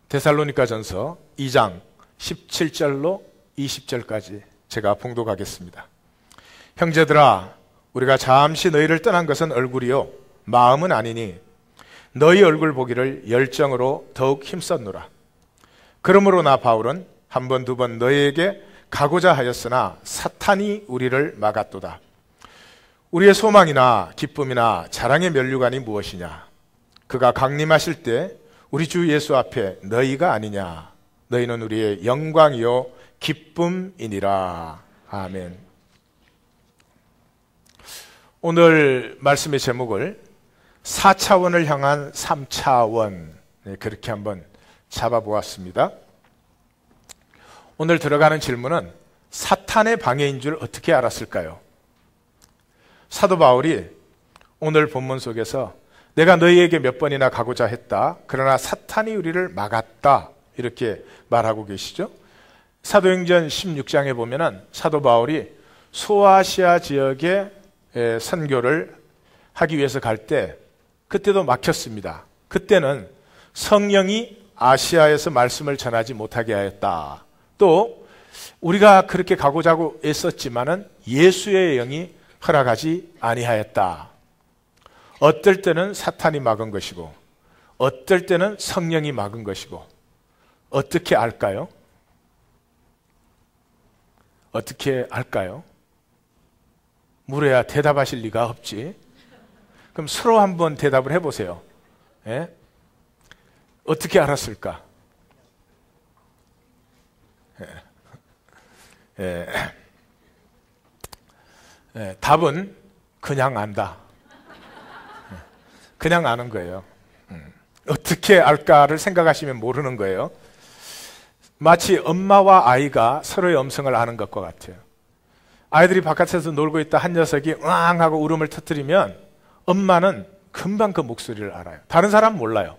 데살로니가전서 2장 17절로 20절까지 제가 봉독하겠습니다. 형제들아, 우리가 잠시 너희를 떠난 것은 얼굴이요 마음은 아니니 너희 얼굴 보기를 열정으로 더욱 힘썼노라. 그러므로 나 바울은 한 번 두 번 너희에게 가고자 하였으나 사탄이 우리를 막았도다. 우리의 소망이나 기쁨이나 자랑의 면류관이 무엇이냐? 그가 강림하실 때 우리 주 예수 앞에 너희가 아니냐? 너희는 우리의 영광이요 기쁨이니라. 아멘. 오늘 말씀의 제목을 4차원을 향한 3차원, 그렇게 한번 잡아보았습니다. 오늘 들어가는 질문은 사탄의 방해인 줄 어떻게 알았을까요? 사도 바울이 오늘 본문 속에서 내가 너희에게 몇 번이나 가고자 했다. 그러나 사탄이 우리를 막았다. 이렇게 말하고 계시죠. 사도행전 16장에 보면은 사도 바울이 소아시아 지역에 선교를 하기 위해서 갈 때 그때도 막혔습니다. 그때는 성령이 아시아에서 말씀을 전하지 못하게 하였다. 또 우리가 그렇게 가고자 하고 애썼지만은 예수의 영이 허락하지 아니하였다. 어떨 때는 사탄이 막은 것이고 어떨 때는 성령이 막은 것이고 어떻게 알까요? 어떻게 알까요? 물어야 대답하실 리가 없지. 그럼 서로 한번 대답을 해보세요. 예? 어떻게 알았을까? 답은 그냥 안다. 그냥 아는 거예요. 어떻게 알까를 생각하시면 모르는 거예요. 마치 엄마와 아이가 서로의 음성을 아는 것과 같아요. 아이들이 바깥에서 놀고 있다 한 녀석이 으앙 하고 울음을 터뜨리면 엄마는 금방 그 목소리를 알아요. 다른 사람은 몰라요.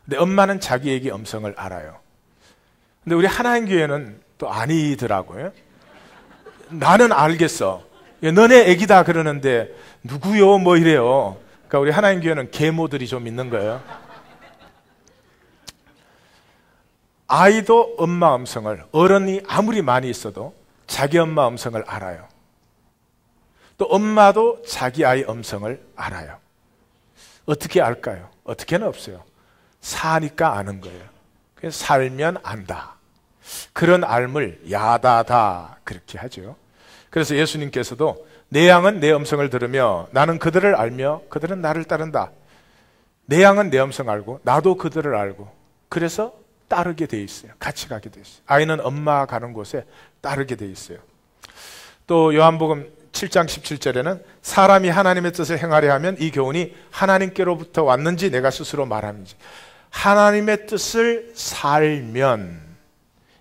근데 엄마는 자기 애기 음성을 알아요. 근데 우리 하나님 교회는 또 아니더라고요. 나는 알겠어. 너네 애기다 그러는데 누구요? 뭐 이래요. 그러니까 우리 하나님 교회는 계모들이 좀 있는 거예요. 아이도 엄마 음성을, 어른이 아무리 많이 있어도 자기 엄마 음성을 알아요. 또 엄마도 자기 아이 음성을 알아요. 어떻게 알까요? 어떻게는 없어요. 사니까 아는 거예요. 그래서 살면 안다. 그런 알물 야다다 그렇게 하죠. 그래서 예수님께서도 내 양은 내 음성을 들으며 나는 그들을 알며 그들은 나를 따른다. 내 양은 내 음성 알고 나도 그들을 알고 그래서 따르게 돼 있어요. 같이 가게 돼 있어요. 아이는 엄마 가는 곳에 따르게 돼 있어요. 또 요한복음 7장 17절에는 사람이 하나님의 뜻을 행하려 하면 이 교훈이 하나님께로부터 왔는지 내가 스스로 말하는지, 하나님의 뜻을 살면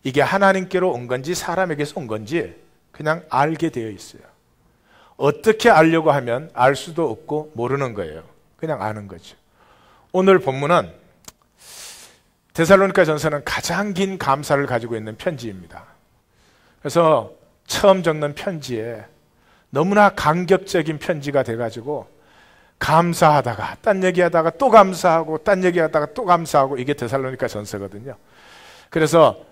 이게 하나님께로 온 건지 사람에게서 온 건지 그냥 알게 되어 있어요. 어떻게 알려고 하면 알 수도 없고 모르는 거예요. 그냥 아는 거죠. 오늘 본문은 데살로니가 전서는 가장 긴 감사를 가지고 있는 편지입니다. 그래서 처음 적는 편지에 너무나 감격적인 편지가 돼가지고 감사하다가 딴 얘기하다가 또 감사하고 딴 얘기하다가 또 감사하고 이게 데살로니가 전서거든요. 그래서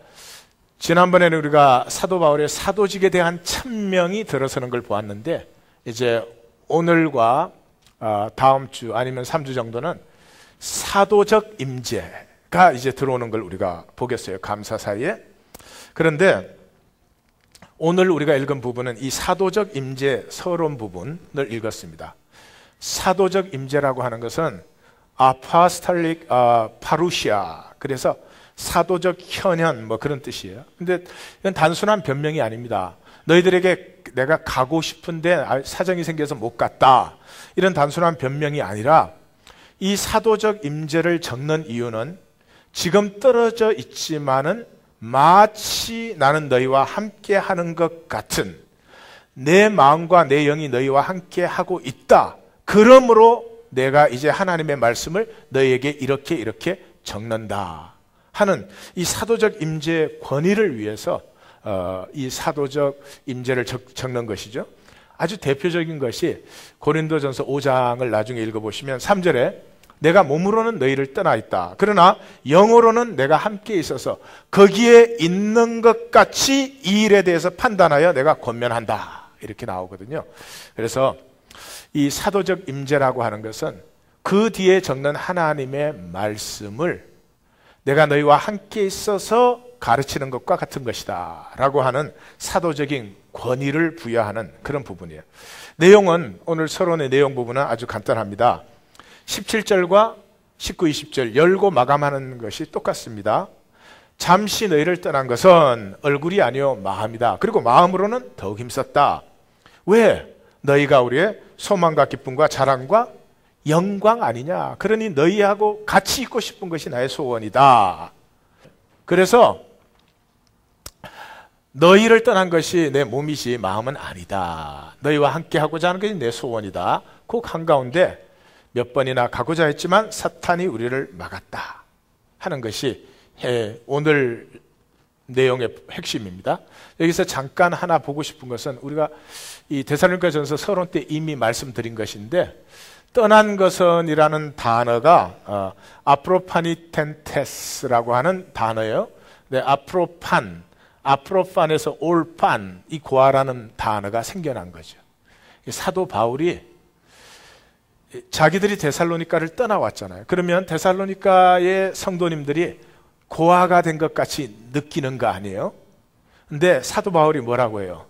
지난번에는 우리가 사도 바울의 사도직에 대한 천명이 들어서는 걸 보았는데 이제 오늘과 다음 주 아니면 3주 정도는 사도적 임재가 이제 들어오는 걸 우리가 보겠어요. 감사 사이에. 그런데 오늘 우리가 읽은 부분은 이 사도적 임재 서론 부분을 읽었습니다. 사도적 임재라고 하는 것은 아파스톨릭 파루시아, 그래서 사도적 현현 뭐 그런 뜻이에요. 근데 이건 단순한 변명이 아닙니다. 너희들에게 내가 가고 싶은데 사정이 생겨서 못 갔다, 이런 단순한 변명이 아니라 이 사도적 임재를 적는 이유는 지금 떨어져 있지만은 마치 나는 너희와 함께 하는 것 같은 내 마음과 내 영이 너희와 함께 하고 있다. 그러므로 내가 이제 하나님의 말씀을 너희에게 이렇게 적는다 하는 이 사도적 임재의 권위를 위해서 이 사도적 임재를 적는 것이죠. 아주 대표적인 것이 고린도전서 5장을 나중에 읽어보시면 3절에 내가 몸으로는 너희를 떠나 있다. 그러나 영으로는 내가 함께 있어서 거기에 있는 것 같이 이 일에 대해서 판단하여 내가 권면한다. 이렇게 나오거든요. 그래서 이 사도적 임재라고 하는 것은 그 뒤에 적는 하나님의 말씀을 내가 너희와 함께 있어서 가르치는 것과 같은 것이다 라고 하는 사도적인 권위를 부여하는 그런 부분이에요. 내용은 오늘 서론의 내용 부분은 아주 간단합니다. 17절과 19, 20절 열고 마감하는 것이 똑같습니다. 잠시 너희를 떠난 것은 얼굴이 아니요 마음이다. 그리고 마음으로는 더욱 힘썼다. 왜? 너희가 우리의 소망과 기쁨과 자랑과 영광 아니냐. 그러니 너희하고 같이 있고 싶은 것이 나의 소원이다. 그래서 너희를 떠난 것이 내 몸이지 마음은 아니다. 너희와 함께 하고자 하는 것이 내 소원이다. 그 한가운데 몇 번이나 가고자 했지만 사탄이 우리를 막았다 하는 것이 오늘 내용의 핵심입니다. 여기서 잠깐 하나 보고 싶은 것은 우리가 이 데살로니가전서 서론 때 이미 말씀드린 것인데 떠난 것은 이라는 단어가 아프로파니텐테스라고 하는 단어예요. 네, 아프로판에서 올판, 이 고아라는 단어가 생겨난 거죠. 사도 바울이 자기들이 데살로니가를 떠나왔잖아요. 그러면 데살로니가의 성도님들이 고아가 된 것 같이 느끼는 거 아니에요? 근데 사도 바울이 뭐라고 해요?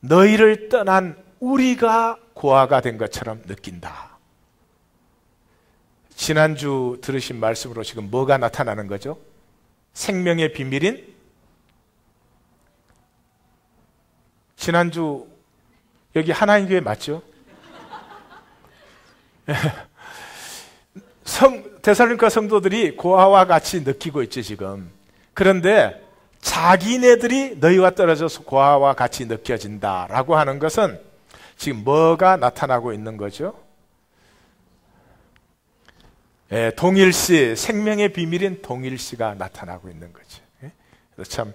너희를 떠난 우리가 고아가 된 것처럼 느낀다. 지난주 들으신 말씀으로 지금 뭐가 나타나는 거죠? 생명의 비밀인 지난주 여기 하나님교회 맞죠? 데살로니가 성도들이 고아와 같이 느끼고 있지 지금. 그런데 자기네들이 너희와 떨어져서 고아와 같이 느껴진다라고 하는 것은 지금 뭐가 나타나고 있는 거죠? 동일시, 생명의 비밀인 동일시가 나타나고 있는 거죠. 참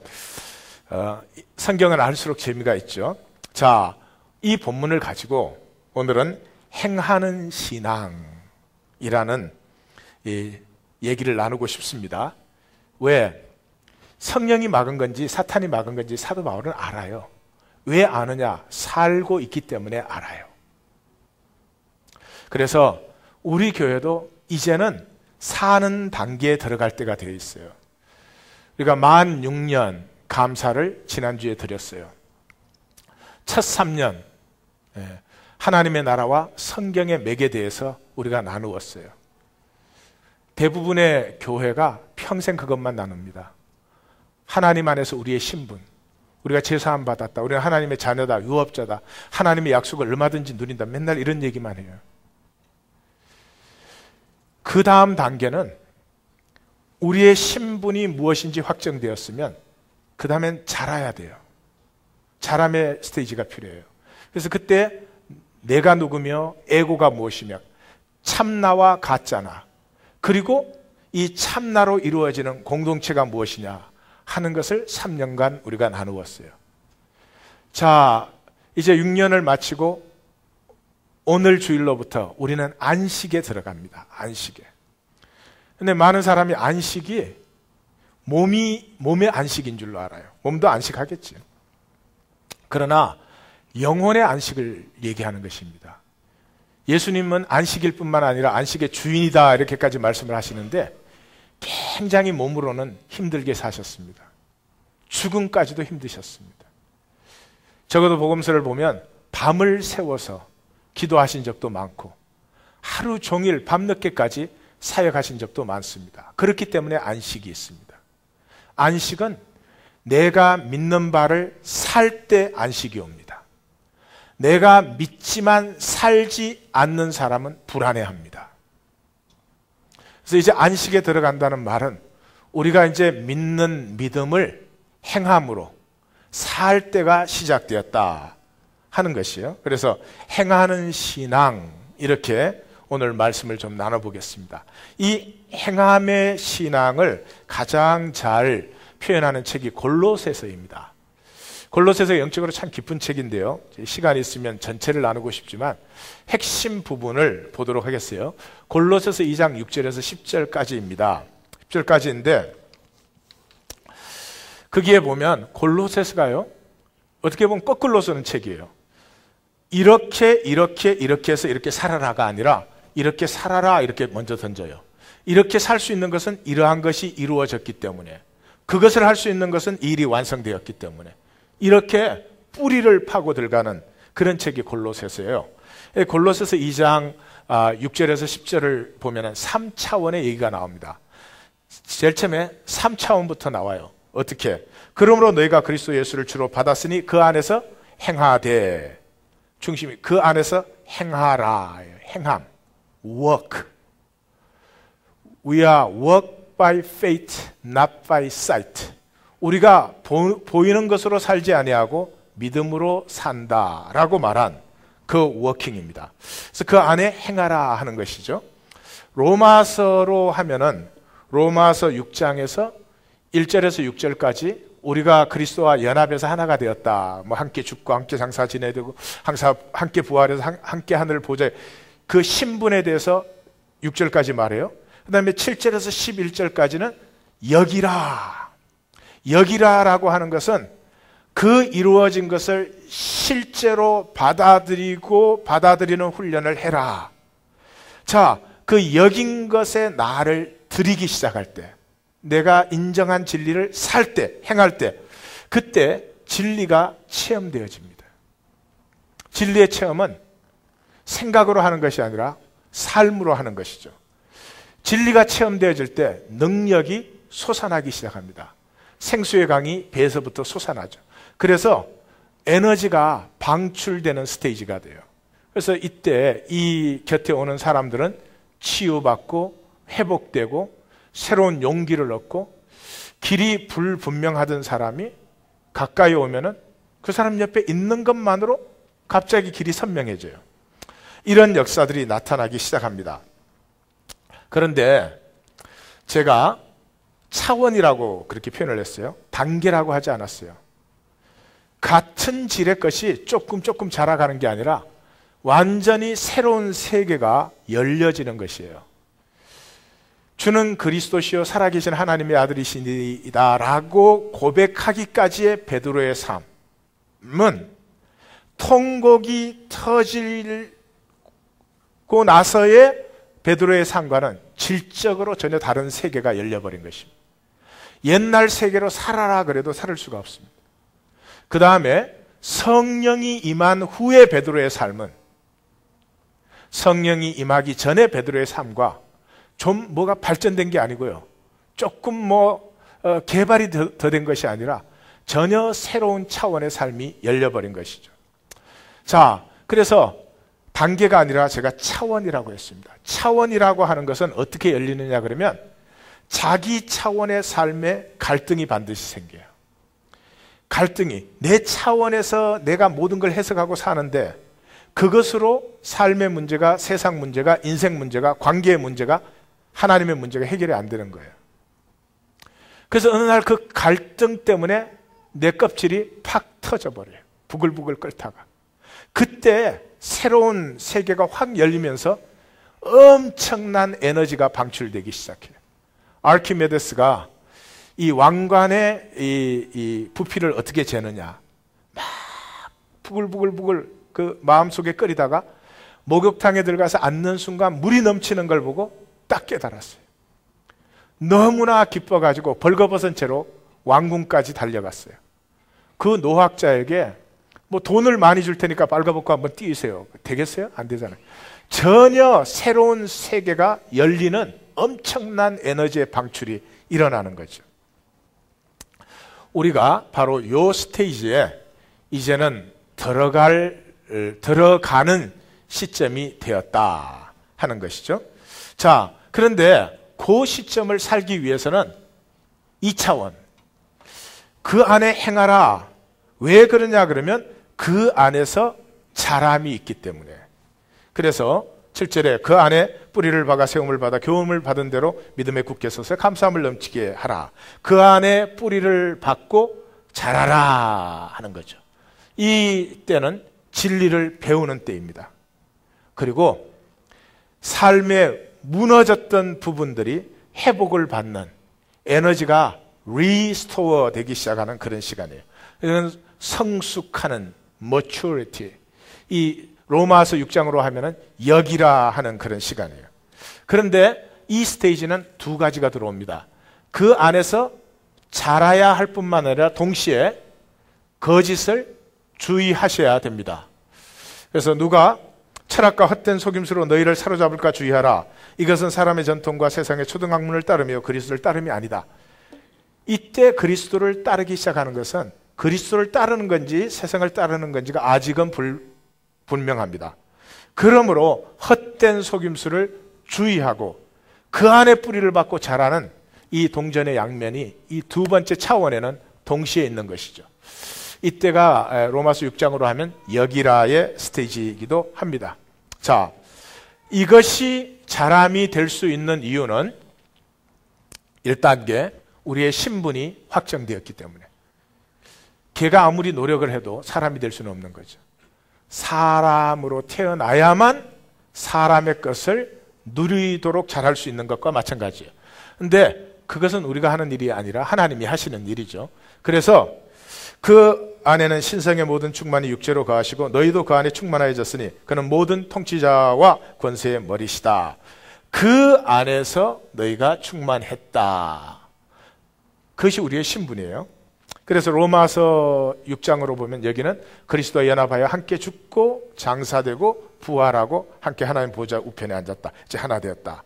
성경은 알수록 재미가 있죠. 자, 이 본문을 가지고 오늘은 행하는 신앙이라는 얘기를 나누고 싶습니다. 왜? 성령이 막은 건지 사탄이 막은 건지 사도 바울은 알아요. 왜 아느냐? 살고 있기 때문에 알아요. 그래서 우리 교회도 이제는 사는 단계에 들어갈 때가 되어 있어요. 우리가 만 6년 감사를 지난주에 드렸어요. 첫 3년 하나님의 나라와 성경의 맥에 대해서 우리가 나누었어요. 대부분의 교회가 평생 그것만 나눕니다. 하나님 안에서 우리의 신분, 우리가 제사함 받았다, 우리는 하나님의 자녀다, 유업자다, 하나님의 약속을 얼마든지 누린다, 맨날 이런 얘기만 해요. 그 다음 단계는 우리의 신분이 무엇인지 확정되었으면 그 다음엔 자라야 돼요. 자람의 스테이지가 필요해요. 그래서 그때 내가 누구며 에고가 무엇이며 참나와 가짜나, 그리고 이 참나로 이루어지는 공동체가 무엇이냐 하는 것을 3년간 우리가 나누었어요. 자, 이제 6년을 마치고 오늘 주일로부터 우리는 안식에 들어갑니다. 안식에. 근데 많은 사람이 안식이 몸의 안식인 줄로 알아요. 몸도 안식하겠지. 그러나 영혼의 안식을 얘기하는 것입니다. 예수님은 안식일 뿐만 아니라 안식의 주인이다 이렇게까지 말씀을 하시는데 굉장히 몸으로는 힘들게 사셨습니다. 죽음까지도 힘드셨습니다. 적어도 복음서를 보면 밤을 새워서 기도하신 적도 많고 하루 종일 밤늦게까지 사역하신 적도 많습니다. 그렇기 때문에 안식이 있습니다. 안식은 내가 믿는 바를 살 때 안식이 옵니다. 내가 믿지만 살지 않는 사람은 불안해합니다. 그래서 이제 안식에 들어간다는 말은 우리가 이제 믿는 믿음을 행함으로 살 때가 시작되었다 하는 것이에요. 그래서 행하는 신앙, 이렇게 오늘 말씀을 좀 나눠보겠습니다. 이 행함의 신앙을 가장 잘 표현하는 책이 골로새서입니다. 골로새서 영적으로 참 깊은 책인데요. 시간이 있으면 전체를 나누고 싶지만 핵심 부분을 보도록 하겠어요. 골로새서 2장 6절에서 10절까지입니다. 10절까지인데 거기에 보면 골로새서가요, 어떻게 보면 거꾸로 쓰는 책이에요. 이렇게 해서 이렇게 살아라가 아니라 이렇게 살아라 이렇게 먼저 던져요. 이렇게 살 수 있는 것은 이러한 것이 이루어졌기 때문에, 그것을 할 수 있는 것은 이 일이 완성되었기 때문에, 이렇게 뿌리를 파고 들어가는 그런 책이 골로새서예요. 골로새서 2장 6절에서 10절을 보면 3차원의 얘기가 나옵니다. 제일 처음에 3차원부터 나와요. 어떻게? 그러므로 너희가 그리스도 예수를 주로 받았으니 그 안에서 행하되, 중심이 그 안에서 행하라. 행함, work. We are work by faith, not by sight. 우리가 보이는 것으로 살지 아니하고 믿음으로 산다라고 말한 그 워킹입니다. 그래서 그 안에 행하라 하는 것이죠. 로마서로 하면은 로마서 6장에서 1절에서 6절까지 우리가 그리스도와 연합해서 하나가 되었다. 뭐 함께 죽고 함께 장사 지내고 함께 부활해서 함께 하늘 보좌, 그 신분에 대해서 6절까지 말해요. 그 다음에 7절에서 11절까지는 여기라라고 하는 것은 그 이루어진 것을 실제로 받아들이는 훈련을 해라. 자, 그 여긴 것에 나를 드리기 시작할 때, 내가 인정한 진리를 살 때, 행할 때, 그때 진리가 체험되어집니다. 진리의 체험은 생각으로 하는 것이 아니라 삶으로 하는 것이죠. 진리가 체험되어질 때 능력이 솟아나기 시작합니다. 생수의 강이 배에서부터 솟아나죠. 그래서 에너지가 방출되는 스테이지가 돼요. 그래서 이때 이 곁에 오는 사람들은 치유받고 회복되고 새로운 용기를 얻고, 길이 불분명하던 사람이 가까이 오면은 그 사람 옆에 있는 것만으로 갑자기 길이 선명해져요. 이런 역사들이 나타나기 시작합니다. 그런데 제가 차원이라고 그렇게 표현을 했어요. 단계라고 하지 않았어요. 같은 질의 것이 조금 자라가는 게 아니라 완전히 새로운 세계가 열려지는 것이에요. 주는 그리스도시요 살아계신 하나님의 아들이시니이다 라고 고백하기까지의 베드로의 삶은 통곡이 터지고 나서의 베드로의 삶과는 질적으로 전혀 다른 세계가 열려버린 것입니다. 옛날 세계로 살아라 그래도 살을 수가 없습니다. 그 다음에 성령이 임한 후의 베드로의 삶은 성령이 임하기 전에 베드로의 삶과 좀 뭐가 발전된 게 아니고요, 조금 개발이 더 된 것이 아니라 전혀 새로운 차원의 삶이 열려버린 것이죠. 자, 그래서 단계가 아니라 제가 차원이라고 했습니다. 차원이라고 하는 것은 어떻게 열리느냐 그러면 자기 차원의 삶에 갈등이 반드시 생겨요. 갈등이, 내 차원에서 내가 모든 걸 해석하고 사는데 그것으로 삶의 문제가, 세상 문제가, 인생 문제가, 관계의 문제가, 하나님의 문제가 해결이 안 되는 거예요. 그래서 어느 날 그 갈등 때문에 내 껍질이 팍 터져버려요. 부글부글 끓다가. 그때 새로운 세계가 확 열리면서 엄청난 에너지가 방출되기 시작해요. 아르키메데스가 이 왕관의 이 부피를 어떻게 재느냐, 막 부글부글 그 마음속에 끓이다가 목욕탕에 들어가서 앉는 순간 물이 넘치는 걸 보고 딱 깨달았어요. 너무나 기뻐가지고 벌거벗은 채로 왕궁까지 달려갔어요. 그 노학자에게 돈을 많이 줄 테니까 빨가벗고 한번 뛰세요. 되겠어요? 안 되잖아요. 전혀 새로운 세계가 열리는 엄청난 에너지의 방출이 일어나는 거죠. 우리가 바로 이 스테이지에 이제는 들어가는 시점이 되었다 하는 것이죠. 자, 그런데 그 시점을 살기 위해서는 2차원, 그 안에 행하라. 왜 그러냐 그러면 그 안에서 자람이 있기 때문에. 그래서 7절에 그 안에 뿌리를 박아 세움을 받아 교훈을 받은 대로 믿음에 굳게 서서 감사함을 넘치게 하라. 그 안에 뿌리를 받고 자라라 하는 거죠. 이 때는 진리를 배우는 때입니다. 그리고 삶에 무너졌던 부분들이 회복을 받는 에너지가 리스토어 되기 시작하는 그런 시간이에요. 이건 성숙하는 maturity. 이 로마서 6장으로 하면은 여기라 하는 그런 시간이에요. 그런데 이 스테이지는 두 가지가 들어옵니다. 그 안에서 자라야 할 뿐만 아니라 동시에 거짓을 주의하셔야 됩니다. 그래서 누가 철학과 헛된 속임수로 너희를 사로잡을까 주의하라. 이것은 사람의 전통과 세상의 초등학문을 따르며 그리스도를 따름이 아니다. 이때 그리스도를 따르기 시작하는 것은 그리스도를 따르는 건지 세상을 따르는 건지가 아직은 불명합니다. 그러므로 헛된 속임수를 주의하고 그 안에 뿌리를 받고 자라는 이 동전의 양면이 이 두 번째 차원에는 동시에 있는 것이죠. 이때가 로마서 6장으로 하면 여기라의 스테이지이기도 합니다. 자, 이것이 자람이 될 수 있는 이유는 1단계 우리의 신분이 확정되었기 때문에. 걔가 아무리 노력을 해도 사람이 될 수는 없는 거죠. 사람으로 태어나야만 사람의 것을 누리도록 잘할 수 있는 것과 마찬가지예요. 근데 그것은 우리가 하는 일이 아니라 하나님이 하시는 일이죠. 그래서 그 안에는 신성의 모든 충만이 육체로 거하시고 너희도 그 안에 충만하여졌으니 그는 모든 통치자와 권세의 머리시다. 그 안에서 너희가 충만했다. 그것이 우리의 신분이에요. 그래서 로마서 6장으로 보면 여기는 그리스도와 연합하여 함께 죽고 장사되고 부활하고 함께 하나님 보좌 우편에 앉았다. 이제 하나 되었다.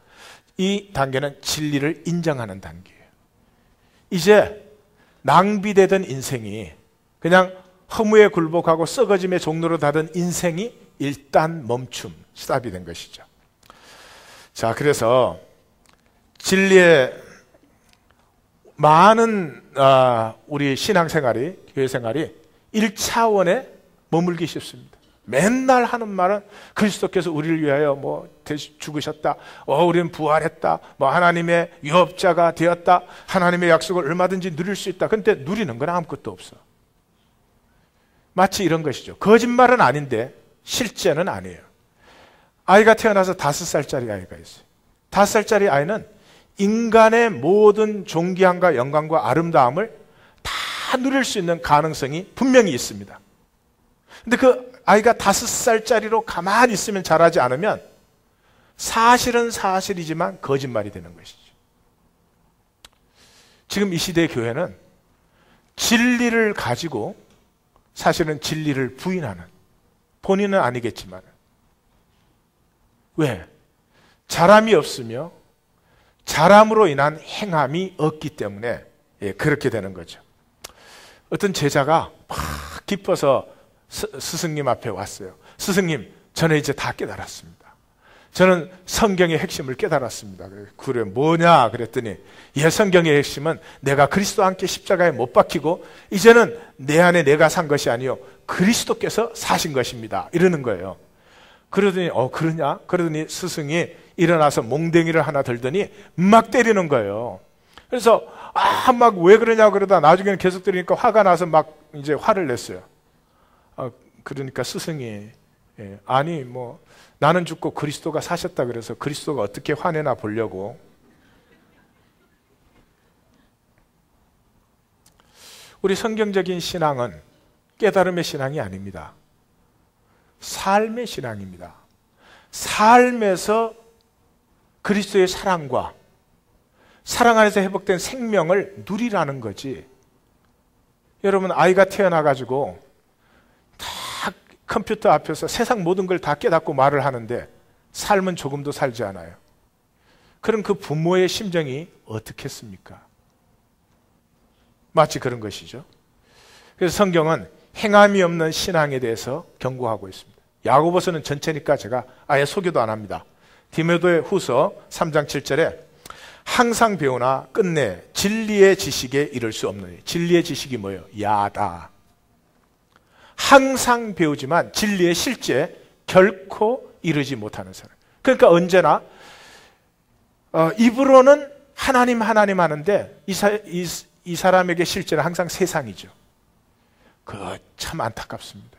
이 단계는 진리를 인정하는 단계예요. 이제 낭비되던 인생이 그냥 허무에 굴복하고 썩어짐의 종로로 닫은 인생이 일단 멈춤, 스탑이 된 것이죠. 자, 그래서 진리의 많은 우리 신앙생활이, 교회생활이 1차원에 머물기 쉽습니다. 맨날 하는 말은 그리스도께서 우리를 위하여 죽으셨다. 우리는 부활했다. 하나님의 유업자가 되었다. 하나님의 약속을 얼마든지 누릴 수 있다. 근데 누리는 건 아무것도 없어. 마치 이런 것이죠. 거짓말은 아닌데 실제는 아니에요. 아이가 태어나서 5살짜리 아이가 있어요. 5살짜리 아이는 인간의 모든 존귀함과 영광과 아름다움을 다 누릴 수 있는 가능성이 분명히 있습니다. 근데 그 아이가 5살짜리로 가만히 있으면 자라지 않으면 사실은 사실이지만 거짓말이 되는 것이죠. 지금 이 시대의 교회는 진리를 가지고 사실은 진리를 부인하는, 본인은 아니겠지만, 왜? 자람이 없으며 자람으로 인한 행함이 없기 때문에 그렇게 되는 거죠. 어떤 제자가 막 기뻐서 스승님 앞에 왔어요. 스승님, 저는 이제 다 깨달았습니다. 저는 성경의 핵심을 깨달았습니다. 그래, 뭐냐? 그랬더니, 성경의 핵심은 내가 그리스도와 함께 십자가에 못 박히고 이제는 내 안에 내가 산 것이 아니요 그리스도께서 사신 것입니다. 이러는 거예요. 그러더니 그러냐? 그러더니 스승이 일어나서 몽댕이를 하나 들더니 막 때리는 거예요. 그래서 막 왜 그러냐 그러다 나중에는 계속 때리니까 화가 나서 막 이제 화를 냈어요. 그러니까 스승이 아니 나는 죽고 그리스도가 사셨다 그래서 그리스도가 어떻게 화내나 보려고. 우리 성경적인 신앙은 깨달음의 신앙이 아닙니다. 삶의 신앙입니다. 삶에서 그리스도의 사랑과 사랑 안에서 회복된 생명을 누리라는 거지. 여러분, 아이가 태어나가지고 다 컴퓨터 앞에서 세상 모든 걸 다 깨닫고 말을 하는데 삶은 조금도 살지 않아요. 그럼 그 부모의 심정이 어떻겠습니까? 마치 그런 것이죠. 그래서 성경은 행함이 없는 신앙에 대해서 경고하고 있습니다. 야고보서는 전체니까 제가 아예 소개도 안 합니다. 디모데 후서 3장 7절에 항상 배우나 끝내 진리의 지식에 이를 수 없느니. 진리의 지식이 뭐예요? 야다. 항상 배우지만 진리의 실제 결코 이르지 못하는 사람. 그러니까 언제나 입으로는 하나님 하나님 하는데 이 사람에게 실제는 항상 세상이죠. 그 참 안타깝습니다.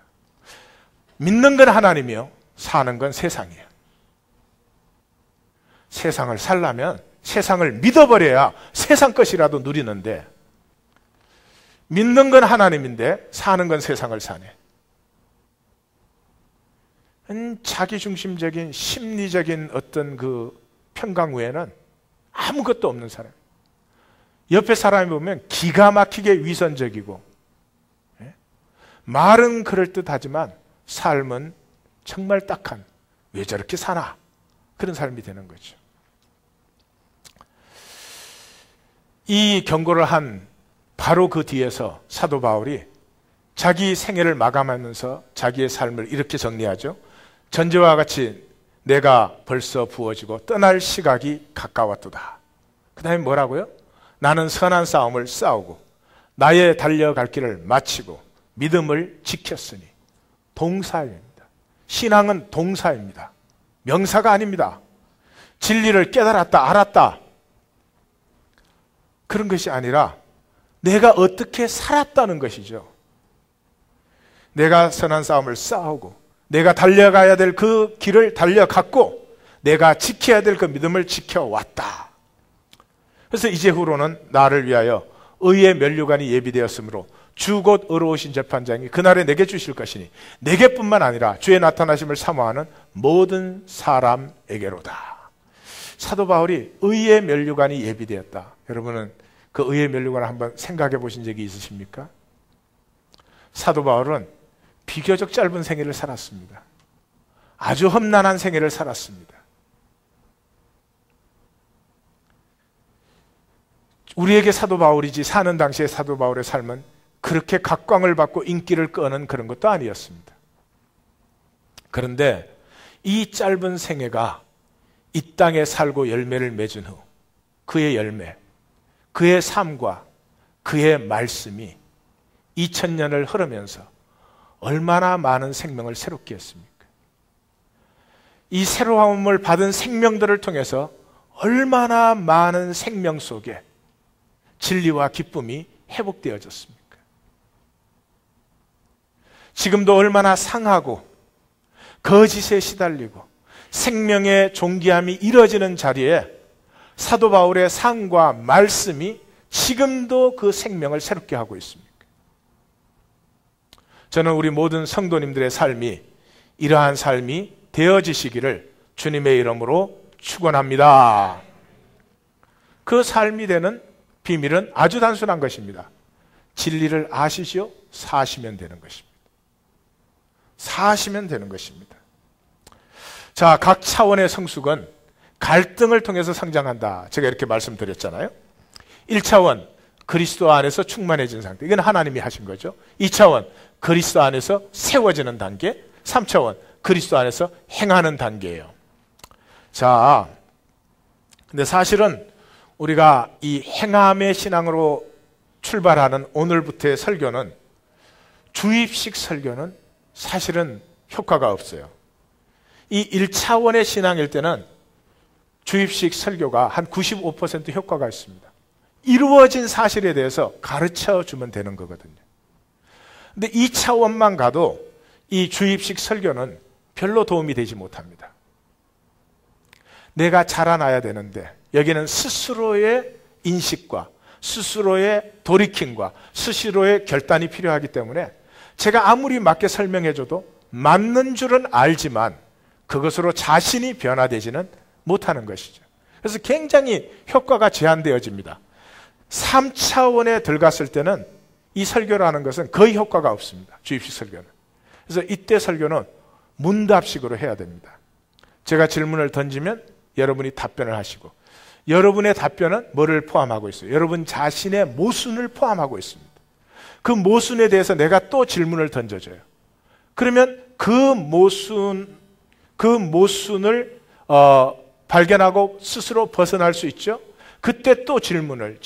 믿는 건 하나님이요, 사는 건 세상이에요. 세상을 살려면 세상을 믿어버려야 세상 것이라도 누리는데, 믿는 건 하나님인데 사는 건 세상을 사네. 자기중심적인 심리적인 어떤 그 평강 외에는 아무것도 없는 사람. 옆에 사람이 보면 기가 막히게 위선적이고, 말은 그럴듯하지만 삶은 정말 딱한, 왜 저렇게 사나, 그런 삶이 되는 거죠. 이 경고를 한 바로 그 뒤에서 사도 바울이 자기 생애를 마감하면서 자기의 삶을 이렇게 정리하죠. 전제와 같이 내가 벌써 부어지고 떠날 시각이 가까웠도다. 그 다음에 뭐라고요? 나는 선한 싸움을 싸우고 나의 달려갈 길을 마치고 믿음을 지켰으니. 동사입니다. 신앙은 동사입니다. 명사가 아닙니다. 진리를 깨달았다, 알았다, 그런 것이 아니라 내가 어떻게 살았다는 것이죠. 내가 선한 싸움을 싸우고 내가 달려가야 될 그 길을 달려갔고 내가 지켜야 될 그 믿음을 지켜왔다. 그래서 이제후로는 나를 위하여 의의 면류관이 예비되었으므로 주 곧 의로우신 재판장이 그날에 내게 주실 것이니 내게뿐만 아니라 주의 나타나심을 사모하는 모든 사람에게로다. 사도 바울이 의의 면류관이 예비되었다. 여러분은 그 의의 면류관을 한번 생각해 보신 적이 있으십니까? 사도 바울은 비교적 짧은 생애를 살았습니다. 아주 험난한 생애를 살았습니다. 우리에게 사도 바울이지 사는 당시에 사도 바울의 삶은 그렇게 각광을 받고 인기를 끄는 그런 것도 아니었습니다. 그런데 이 짧은 생애가 이 땅에 살고 열매를 맺은 후 그의 열매, 그의 삶과 그의 말씀이 2000년을 흐르면서 얼마나 많은 생명을 새롭게 했습니까? 이 새로움을 받은 생명들을 통해서 얼마나 많은 생명 속에 진리와 기쁨이 회복되어졌습니까? 지금도 얼마나 상하고 거짓에 시달리고 생명의 존귀함이 이뤄지는 자리에 사도 바울의 삶과 말씀이 지금도 그 생명을 새롭게 하고 있습니까? 저는 우리 모든 성도님들의 삶이 이러한 삶이 되어지시기를 주님의 이름으로 축원합니다. 그 삶이 되는 비밀은 아주 단순한 것입니다. 진리를 아시시오? 사시면 되는 것입니다. 사시면 되는 것입니다. 자, 각 차원의 성숙은 갈등을 통해서 성장한다. 제가 이렇게 말씀드렸잖아요. 1차원, 그리스도 안에서 충만해진 상태. 이건 하나님이 하신 거죠. 2차원, 그리스도 안에서 세워지는 단계. 3차원, 그리스도 안에서 행하는 단계예요. 자, 근데 사실은 우리가 이 행함의 신앙으로 출발하는 오늘부터의 설교는, 주입식 설교는 사실은 효과가 없어요. 이 1차원의 신앙일 때는 주입식 설교가 한 95% 효과가 있습니다. 이루어진 사실에 대해서 가르쳐 주면 되는 거거든요. 근데 2차원만 가도 이 주입식 설교는 별로 도움이 되지 못합니다. 내가 자라나야 되는데 여기는 스스로의 인식과 스스로의 돌이킴과 스스로의 결단이 필요하기 때문에 제가 아무리 맞게 설명해줘도 맞는 줄은 알지만 그것으로 자신이 변화되지는 못하는 것이죠. 그래서 굉장히 효과가 제한되어집니다. 3차원에 들어갔을 때는 이 설교라는 것은 거의 효과가 없습니다. 주입식 설교는. 그래서 이때 설교는 문답식으로 해야 됩니다. 제가 질문을 던지면 여러분이 답변을 하시고, 여러분의 답변은 뭐를 포함하고 있어요? 여러분 자신의 모순을 포함하고 있습니다. 그 모순에 대해서 내가 또 질문을 던져줘요. 그러면 그 모순을 발견하고 스스로 벗어날 수 있죠. 그때 또 질문을.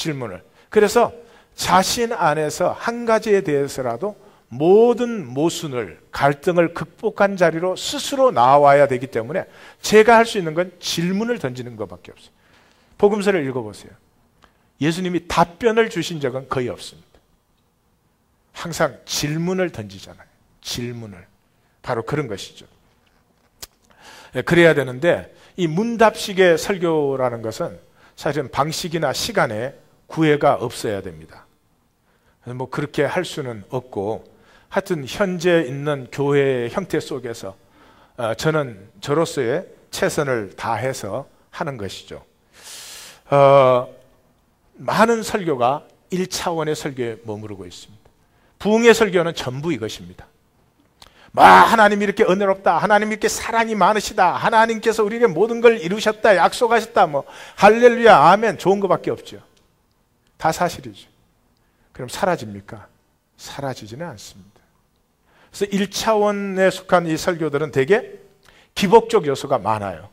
그래서 자신 안에서 한 가지에 대해서라도 모든 모순을, 갈등을 극복한 자리로 스스로 나와야 되기 때문에 제가 할 수 있는 건 질문을 던지는 것밖에 없어요. 복음서를 읽어보세요. 예수님이 답변을 주신 적은 거의 없습니다. 항상 질문을 던지잖아요. 질문을. 바로 그런 것이죠. 그래야 되는데 이 문답식의 설교라는 것은 사실은 방식이나 시간에 구애가 없어야 됩니다. 뭐 그렇게 할 수는 없고 하여튼 현재 있는 교회의 형태 속에서 저는 저로서의 최선을 다해서 하는 것이죠. 많은 설교가 1차원의 설교에 머무르고 있습니다. 부흥의 설교는 전부 이것입니다. 하나님이 이렇게 은혜롭다, 하나님이 이렇게 사랑이 많으시다, 하나님께서 우리에게 모든 걸 이루셨다, 약속하셨다, 할렐루야, 아멘, 좋은 것밖에 없죠. 다 사실이죠. 그럼 사라집니까? 사라지지는 않습니다. 그래서 1차원에 속한 이 설교들은 되게 기복적 요소가 많아요.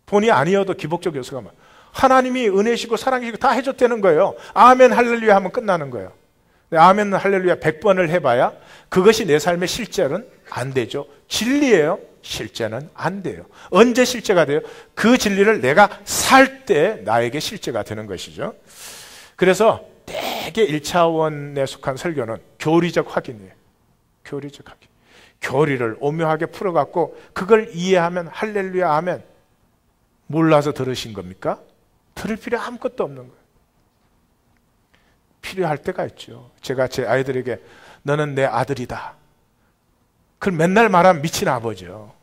본의 아니어도 기복적 요소가 많아요. 하나님이 은혜시고 사랑이시고 다 해줬다는 거예요. 아멘 할렐루야 하면 끝나는 거예요. 아멘 할렐루야 100번을 해봐야 그것이 내 삶의 실제는 안 되죠. 진리예요. 실제는 안 돼요. 언제 실제가 돼요? 그 진리를 내가 살 때 나에게 실제가 되는 것이죠. 그래서 되게 1차원에 속한 설교는 교리적 확인이에요. 교리적 확인. 교리를 오묘하게 풀어갖고 그걸 이해하면 할렐루야 아멘. 몰라서 들으신 겁니까? 들을 필요 아무것도 없는 거예요. 필요할 때가 있죠. 제가 제 아이들에게 너는 내 아들이다. 그걸 맨날 말하면 미친 아버지요.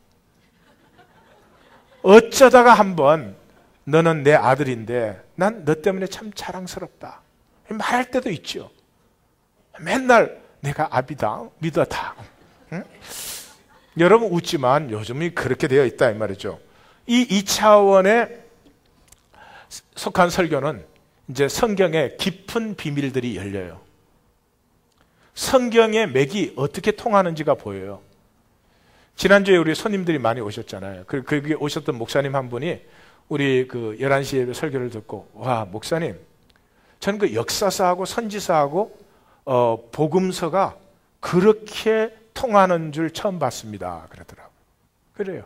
어쩌다가 한번 너는 내 아들인데 난 너 때문에 참 자랑스럽다. 말할 때도 있죠. 맨날 내가 아비다, 믿어다. 응? 여러분 웃지만 요즘이 그렇게 되어 있다 이 말이죠. 이 2차원에 속한 설교는 이제 성경의 깊은 비밀들이 열려요. 성경의 맥이 어떻게 통하는지가 보여요. 지난주에 우리 손님들이 많이 오셨잖아요. 거기 오셨던 목사님 한 분이 우리 그 11시에 설교를 듣고 와 목사님 저는 그 역사서하고 선지서하고 복음서가 그렇게 통하는 줄 처음 봤습니다. 그러더라고요. 그래요.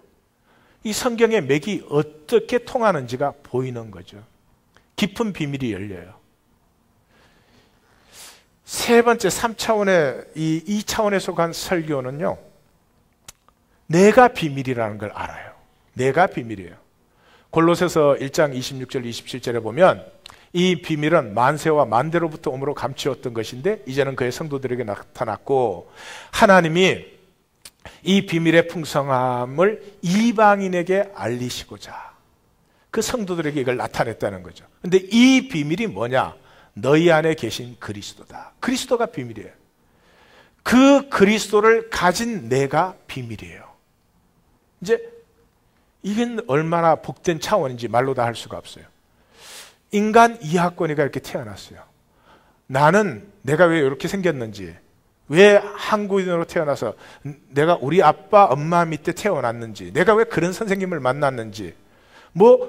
이 성경의 맥이 어떻게 통하는지가 보이는 거죠. 깊은 비밀이 열려요. 세 번째 3차원의 이 2차원에 속한 설교는요. 내가 비밀이라는 걸 알아요. 내가 비밀이에요. 골로새서 1장 26절 27절에 보면 이 비밀은 만세와 만대로부터 오므로 감추었던 것인데 이제는 그의 성도들에게 나타났고 하나님이 이 비밀의 풍성함을 이방인에게 알리시고자 그 성도들에게 이걸 나타냈다는 거죠. 근데 이 비밀이 뭐냐? 너희 안에 계신 그리스도다. 그리스도가 비밀이에요. 그 그리스도를 가진 내가 비밀이에요. 이제 이게 얼마나 복된 차원인지 말로 다 할 수가 없어요. 인간 이하권이가 이렇게 태어났어요. 나는 내가 왜 이렇게 생겼는지, 왜 한국인으로 태어나서 내가 우리 아빠 엄마 밑에 태어났는지, 내가 왜 그런 선생님을 만났는지,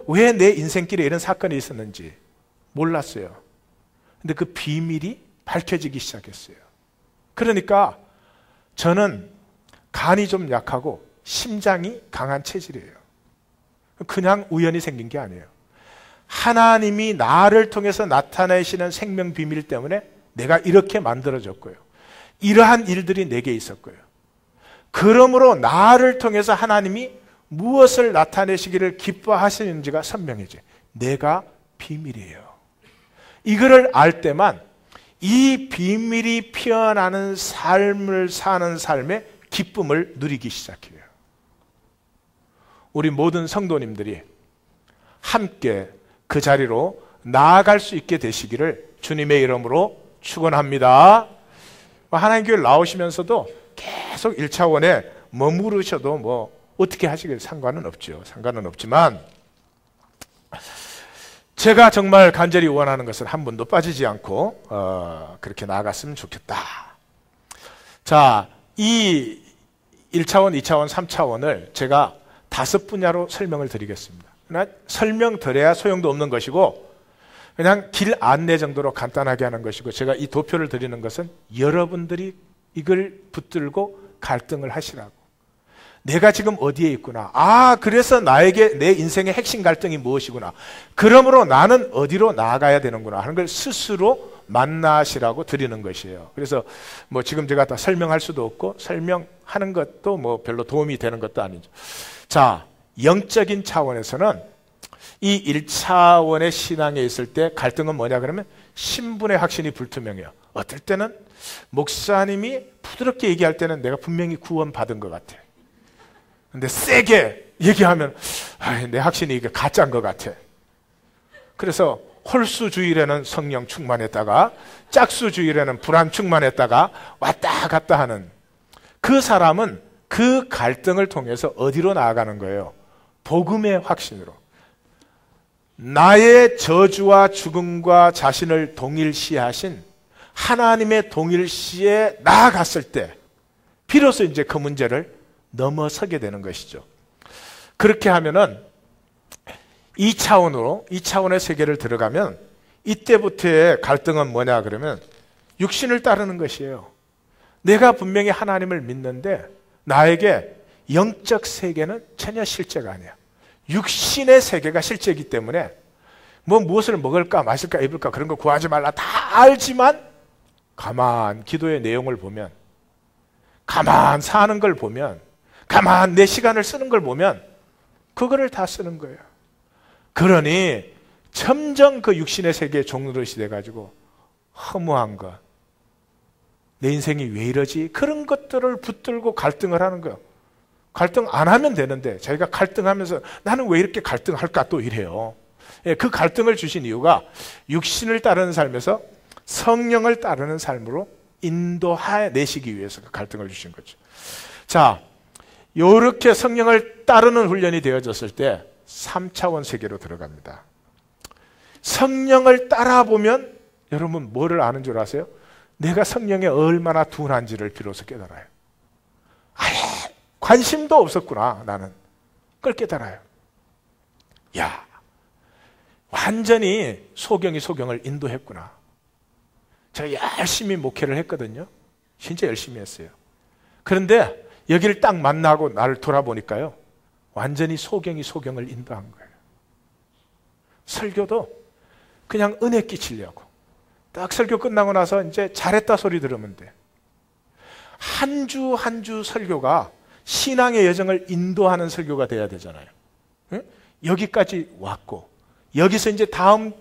왜 내 인생길에 이런 사건이 있었는지 몰랐어요. 근데 그 비밀이 밝혀지기 시작했어요. 그러니까 저는 간이 좀 약하고 심장이 강한 체질이에요. 그냥 우연히 생긴 게 아니에요. 하나님이 나를 통해서 나타내시는 생명 비밀 때문에 내가 이렇게 만들어졌고요. 이러한 일들이 내게 있었고요. 그러므로 나를 통해서 하나님이 무엇을 나타내시기를 기뻐하시는지가 선명해져요. 내가 비밀이에요. 이거를 알 때만 이 비밀이 피어나는 삶을 사는 삶의 기쁨을 누리기 시작해요. 우리 모든 성도님들이 함께 그 자리로 나아갈 수 있게 되시기를 주님의 이름으로 축원합니다. 하나님 교회 나오시면서도 계속 1차원에 머무르셔도 어떻게 하시길 상관은 없죠. 상관은 없지만 제가 정말 간절히 원하는 것은 한 번도 빠지지 않고 그렇게 나아갔으면 좋겠다. 자, 이 1차원, 2차원, 3차원을 제가 5 분야로 설명을 드리겠습니다. 그러나 설명드려야 소용도 없는 것이고 그냥 길 안내 정도로 간단하게 하는 것이고 제가 이 도표를 드리는 것은 여러분들이 이걸 붙들고 갈등을 하시라고. 내가 지금 어디에 있구나. 그래서 나에게 내 인생의 핵심 갈등이 무엇이구나. 그러므로 나는 어디로 나아가야 되는구나 하는 걸 스스로 만나시라고 드리는 것이에요. 그래서 뭐 지금 제가 다 설명할 수도 없고 설명하는 것도 뭐 별로 도움이 되는 것도 아니죠. 자, 영적인 차원에서는 이 1차원의 신앙에 있을 때 갈등은 뭐냐 그러면 신분의 확신이 불투명해요. 어떨 때는 목사님이 부드럽게 얘기할 때는 내가 분명히 구원받은 것 같아. 근데 세게 얘기하면 내 확신이 이게 가짜인 것 같아. 그래서 홀수주일에는 성령 충만했다가 짝수주일에는 불안 충만했다가 왔다 갔다 하는 그 사람은 그 갈등을 통해서 어디로 나아가는 거예요? 복음의 확신으로. 나의 저주와 죽음과 자신을 동일시하신 하나님의 동일시에 나아갔을 때 비로소 이제 그 문제를 넘어서게 되는 것이죠. 그렇게 하면은 2차원의 세계를 들어가면 이때부터의 갈등은 뭐냐 그러면 육신을 따르는 것이에요. 내가 분명히 하나님을 믿는데 나에게 영적 세계는 전혀 실제가 아니야. 육신의 세계가 실제이기 때문에 뭐 무엇을 먹을까 마실까 입을까 그런 거 구하지 말라 다 알지만 가만 기도의 내용을 보면 가만 사는 걸 보면 가만 내 시간을 쓰는 걸 보면 그거를 다 쓰는 거예요. 그러니 점점 그 육신의 세계의 종노릇이 돼가지고 허무한 것, 내 인생이 왜 이러지? 그런 것들을 붙들고 갈등을 하는 거예요. 갈등 안 하면 되는데 자기가 갈등하면서 나는 왜 이렇게 갈등할까 또 이래요. 그 갈등을 주신 이유가 육신을 따르는 삶에서 성령을 따르는 삶으로 인도해내시기 위해서 그 갈등을 주신 거죠. 자, 이렇게 성령을 따르는 훈련이 되어졌을 때 3차원 세계로 들어갑니다. 성령을 따라보면 여러분 뭐를 아는 줄 아세요? 내가 성령에 얼마나 둔한지를 비로소 깨달아요. 아예 관심도 없었구나 나는. 그걸 깨달아요. 야, 완전히 소경이 소경을 인도했구나. 제가 열심히 목회를 했거든요. 진짜 열심히 했어요. 그런데 여기를 딱 만나고 나를 돌아보니까요, 완전히 소경이 소경을 인도한 거예요. 설교도 그냥 은혜 끼치려고 딱 설교 끝나고 나서 이제 잘했다 소리 들으면 돼. 한 주 한 주 설교가 신앙의 여정을 인도하는 설교가 돼야 되잖아요. 응? 여기까지 왔고 여기서 이제 다음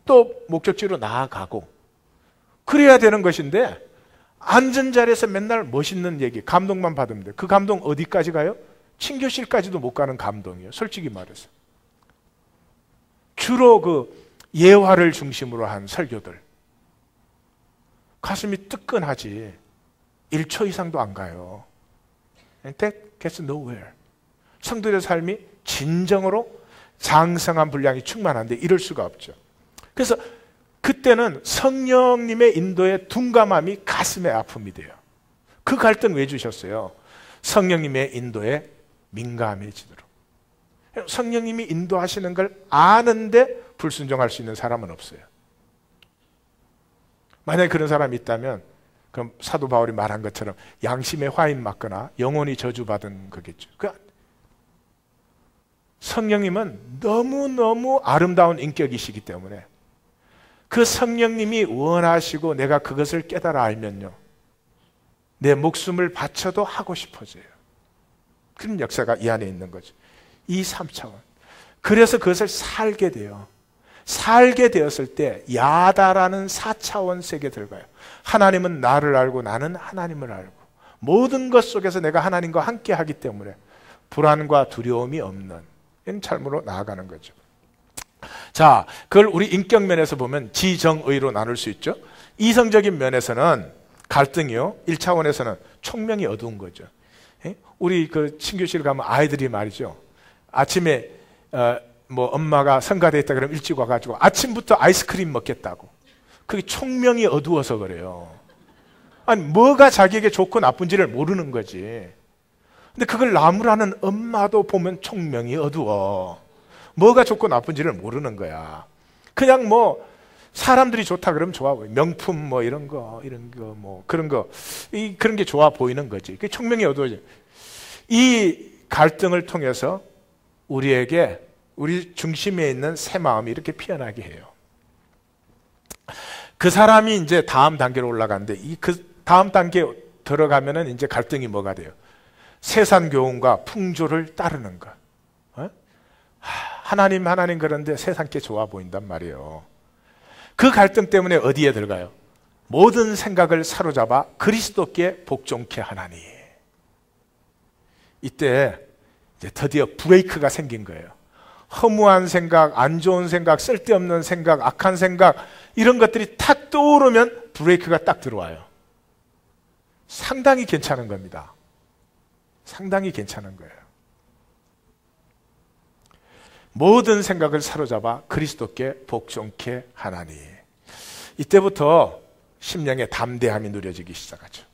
또 목적지로 나아가고 그래야 되는 것인데 앉은 자리에서 맨날 멋있는 얘기, 감동만 받으면 돼. 그 감동 어디까지 가요? 친교실까지도 못 가는 감동이에요. 솔직히 말해서. 주로 그 예화를 중심으로 한 설교들. 가슴이 뜨끈하지. 1초 이상도 안 가요. That gets nowhere. 성도의 삶이 진정으로 장성한 분량이 충만한데 이럴 수가 없죠. 그래서 그때는 성령님의 인도에 둔감함이 가슴에 아픔이 돼요. 그 갈등 왜 주셨어요? 성령님의 인도에 민감해지도록. 성령님이 인도하시는 걸 아는데 불순종할 수 있는 사람은 없어요. 만약에 그런 사람이 있다면 그럼 사도 바울이 말한 것처럼 양심에 화인 맞거나 영혼이 저주받은 거겠죠. 성령님은 너무너무 아름다운 인격이시기 때문에 그 성령님이 원하시고 내가 그것을 깨달아 알면요, 내 목숨을 바쳐도 하고 싶어져요. 그런 역사가 이 안에 있는 거죠. 이 3차원. 그래서 그것을 살게 돼요. 살게 되었을 때 야다라는 4차원 세계에 들어가요. 하나님은 나를 알고 나는 하나님을 알고 모든 것 속에서 내가 하나님과 함께 하기 때문에 불안과 두려움이 없는 이런 삶으로 나아가는 거죠. 자, 그걸 우리 인격 면에서 보면 지정의로 나눌 수 있죠. 이성적인 면에서는 갈등이요, 1차원에서는 총명이 어두운 거죠. 우리 그 친교실 가면 아이들이 말이죠, 아침에 뭐 엄마가 성가대 있다 그러면 일찍 와가지고 아침부터 아이스크림 먹겠다고. 그게 총명이 어두워서 그래요. 아니 뭐가 자기에게 좋고 나쁜지를 모르는 거지. 근데 그걸 나무라는 엄마도 보면 총명이 어두워. 뭐가 좋고 나쁜지를 모르는 거야. 그냥 뭐 사람들이 좋다 그러면 좋아 보여. 명품 뭐 이런 거 뭐 그런 거, 그런 게 좋아 보이는 거지. 그 총명이 어두워져. 이 갈등을 통해서 우리에게 우리 중심에 있는 새 마음이 이렇게 피어나게 해요. 그 사람이 이제 다음 단계로 올라가는데 그 다음 단계에 들어가면은 이제 갈등이 뭐가 돼요? 세상 교훈과 풍조를 따르는 것. 하나님 그런데 세상 게 좋아 보인단 말이에요. 그 갈등 때문에 어디에 들어가요? 모든 생각을 사로잡아 그리스도께 복종케 하나니. 이때 이제 드디어 브레이크가 생긴 거예요. 허무한 생각, 안 좋은 생각, 쓸데없는 생각, 악한 생각 이런 것들이 탁 떠오르면 브레이크가 딱 들어와요. 상당히 괜찮은 겁니다. 상당히 괜찮은 거예요. 모든 생각을 사로잡아 그리스도께 복종케 하나니. 이때부터 심령의 담대함이 누려지기 시작하죠.